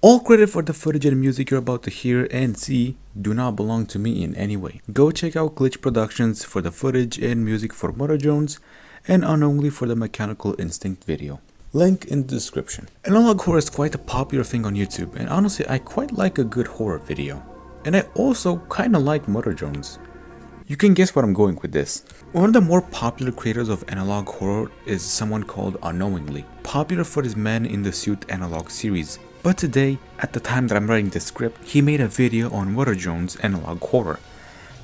All credit for the footage and music you're about to hear and see do not belong to me in any way. Go check out Glitch Productions for the footage and music for Murder Jones and Unknowingly for the Mechanical Instinct video. Link in the description. Analog horror is quite a popular thing on YouTube, and honestly I quite like a good horror video. And I also kinda like Murder Jones. You can guess what I'm going with this. One of the more popular creators of analog horror is someone called Unknowingly, popular for his Man in the Suit analog series. But today, at the time that I'm writing this script, he made a video on Murder Jones analog horror.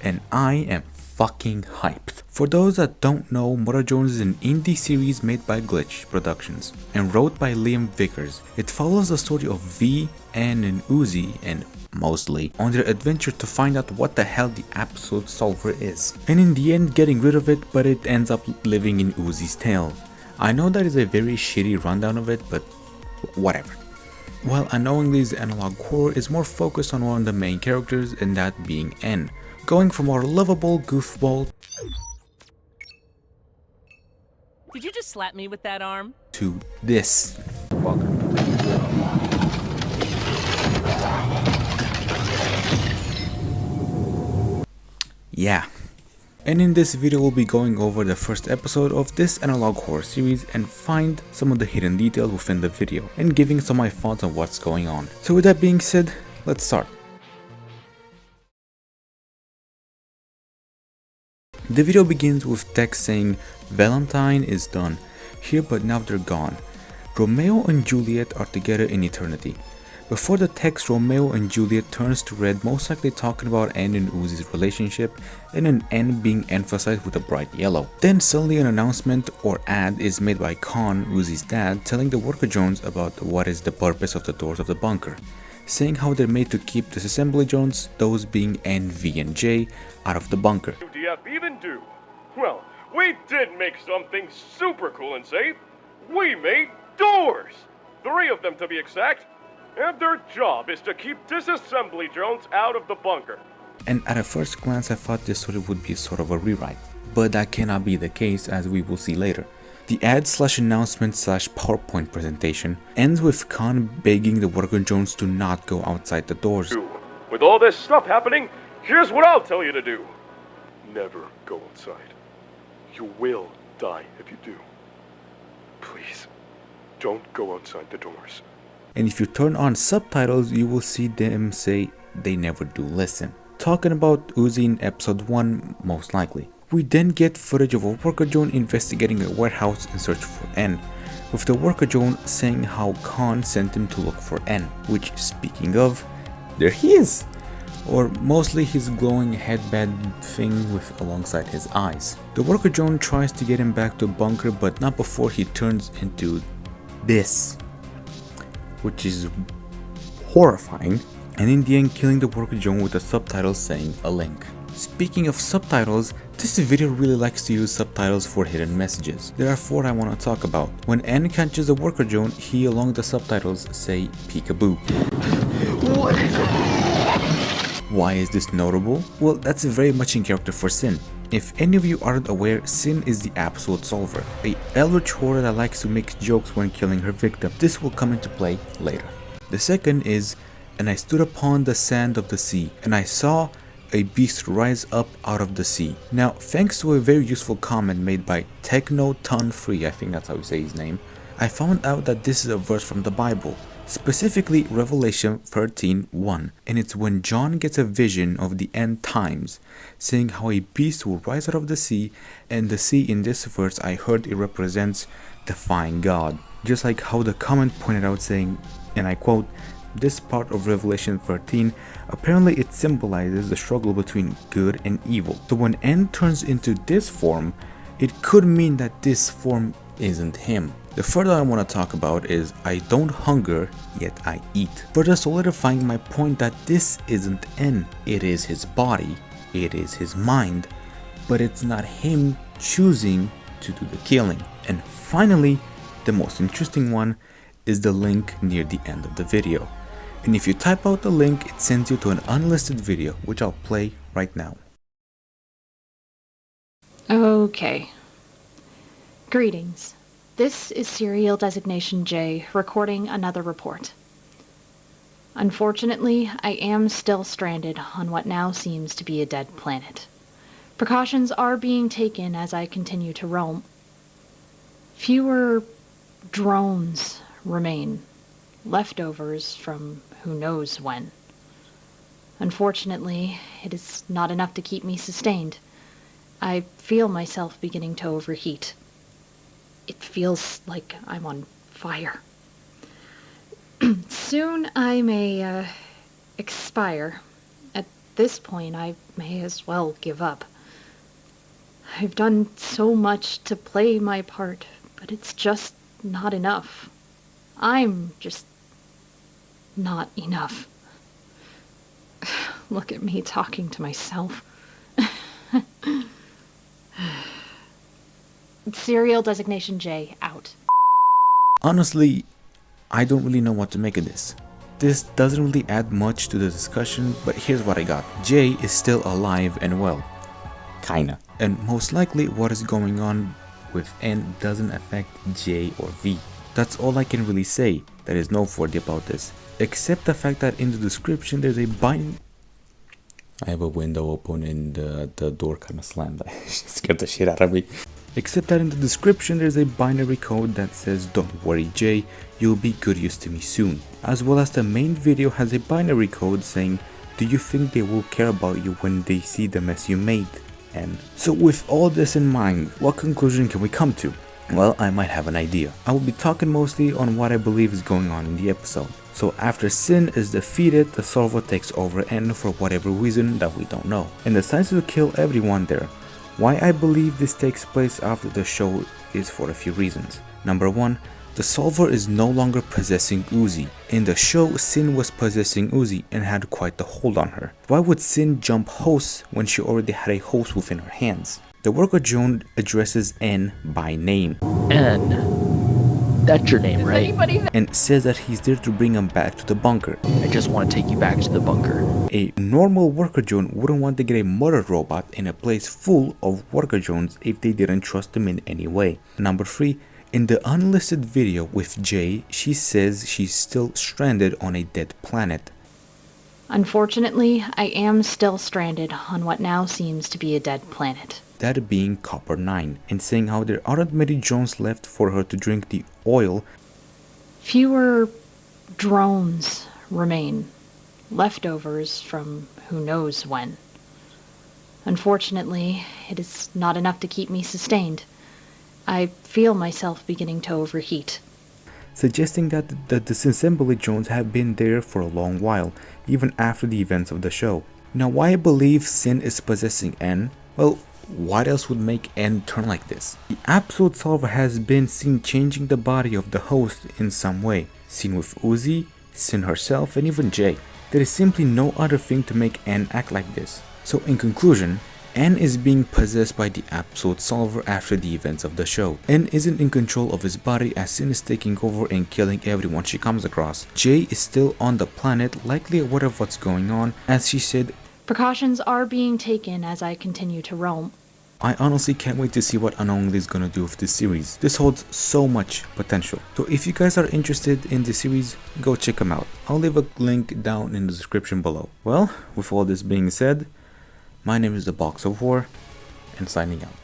And I am fucking hyped. For those that don't know, Murder Jones is an indie series made by Glitch Productions and wrote by Liam Vickers. It follows the story of V, Ann, and Uzi, and mostly on their adventure to find out what the hell the absolute solver is, and in the end getting rid of it, but it ends up living in Uzi's tail. I know that is a very shitty rundown of it, but whatever. While Unknowingly's analog horror is more focused on one of the main characters, and that being N, going from our lovable goofball Did you just slap me with that arm? to this. Welcome. Yeah. And in this video we'll be going over the first episode of this analog horror series and find some of the hidden details within the video and giving some of my thoughts on what's going on. So with that being said, let's start. The video begins with text saying Valentine is done here but now they're gone. Romeo and Juliet are together in eternity. Before the text, Romeo and Juliet turns to red, most likely talking about Ann and Uzi's relationship, and an N being emphasized with a bright yellow. Then suddenly an announcement or ad is made by Khan, Uzi's dad, telling the worker drones about what is the purpose of the doors of the bunker, saying how they're made to keep disassembly drones, those being N, V, and J, out of the bunker. UDF even do? Well, we did make something super cool and safe. We made doors! 3 of them to be exact. And their job is to keep disassembly drones out of the bunker. And at a first glance I thought this story would be sort of a rewrite, but that cannot be the case as we will see later. The ad/announcement/PowerPoint presentation ends with Khan begging the worker drones to not go outside the doors. With all this stuff happening, here's what I'll tell you to do. Never go outside. You will die if you do. Please, don't go outside the doors. And if you turn on subtitles, you will see them say they never do listen. Talking about Uzi in episode 1, most likely. We then get footage of a worker drone investigating a warehouse in search for N, with the worker drone saying how Khan sent him to look for N, which, speaking of, there he is! Or mostly his glowing headband thing with alongside his eyes. The worker drone tries to get him back to the bunker, but not before he turns into this, which is horrifying, and in the end killing the worker drone with the subtitles saying a link. Speaking of subtitles, this video really likes to use subtitles for hidden messages. There are 4 I want to talk about. When N catches the worker drone, he along the subtitles say peekaboo. Why is this notable? Well, that's very much in character for Sin. If any of you aren't aware, Sin is the absolute solver, a eldritch horror that likes to make jokes when killing her victim. This will come into play later. The second is, and I stood upon the sand of the sea, and I saw a beast rise up out of the sea. Now, thanks to a very useful comment made by Techno-Ton-Free, I think that's how you say his name, I found out that this is a verse from the Bible. Specifically Revelation 13:1, and it's when John gets a vision of the end times, saying how a beast will rise out of the sea, and the sea in this verse I heard it represents defying God. Just like how the comment pointed out saying, and I quote, this part of Revelation 13, apparently it symbolizes the struggle between good and evil. So when N turns into this form, it could mean that this form isn't him. The further I want to talk about is I don't hunger, yet I eat. Further solidifying my point that this isn't N. It is his body, it is his mind, but it's not him choosing to do the killing. And finally, the most interesting one is the link near the end of the video. And if you type out the link, it sends you to an unlisted video, which I'll play right now. Okay. Greetings. This is Serial Designation J, recording another report. Unfortunately, I am still stranded on what now seems to be a dead planet. Precautions are being taken as I continue to roam. Fewer drones remain, leftovers from who knows when. Unfortunately, it is not enough to keep me sustained. I feel myself beginning to overheat. It feels like I'm on fire. Soon I may expire. At this point, I may as well give up. I've done so much to play my part, but it's just not enough. I'm just not enough. Look at me talking to myself. Serial designation J out. Honestly, I don't really know what to make of this. This doesn't really add much to the discussion, but here's what I got. Jay is still alive and well. Kinda. And most likely what is going on with N doesn't affect J or V. That's all I can really say that is noteworthy about this. Except the fact that in the description there's a bind. I have a window open and the door kind of slammed. It scared the shit out of me. Except that in the description there's a binary code that says "Don't worry Jay, you'll be good use to me soon." As well as the main video has a binary code saying "Do you think they will care about you when they see the mess you made?" And so with all this in mind, what conclusion can we come to? Well, I might have an idea. I will be talking mostly on what I believe is going on in the episode. So after Sin is defeated, the Solver takes over N for whatever reason that we don't know, and decides to kill everyone there. Why I believe this takes place after the show is for a few reasons. Number one, the Solver is no longer possessing Uzi. In the show, Sin was possessing Uzi and had quite the hold on her. Why would Sin jump hosts when she already had a host within her hands? The worker drone addresses N by name. N. That's your name, right? And says that he's there to bring him back to the bunker. I just want to take you back to the bunker. A normal worker drone wouldn't want to get a murder robot in a place full of worker drones if they didn't trust him in any way. Number 3, in the unlisted video with Jay, she says she's still stranded on a dead planet. Unfortunately, I am still stranded on what now seems to be a dead planet. That being Copper 9, and saying how there aren't many drones left for her to drink the oil. Fewer drones remain, leftovers from who knows when. Unfortunately, it is not enough to keep me sustained. I feel myself beginning to overheat. Suggesting that the disassembly drones have been there for a long while, even after the events of the show. Now why I believe Sin is possessing N? Well, what else would make N turn like this? The Absolute Solver has been seen changing the body of the host in some way. Seen with Uzi, Sin herself, and even Jay. There is simply no other thing to make N act like this. So in conclusion, N is being possessed by the Absolute Solver after the events of the show. N isn't in control of his body as Sin is taking over and killing everyone she comes across. Jay is still on the planet, likely aware of what's going on, as she said, Precautions are being taken as I continue to roam. I honestly can't wait to see what Unknowingly is gonna do with this series. This holds so much potential. So if you guys are interested in this series, go check them out. I'll leave a link down in the description below. Well, with all this being said, my name is The Box of War, and signing out.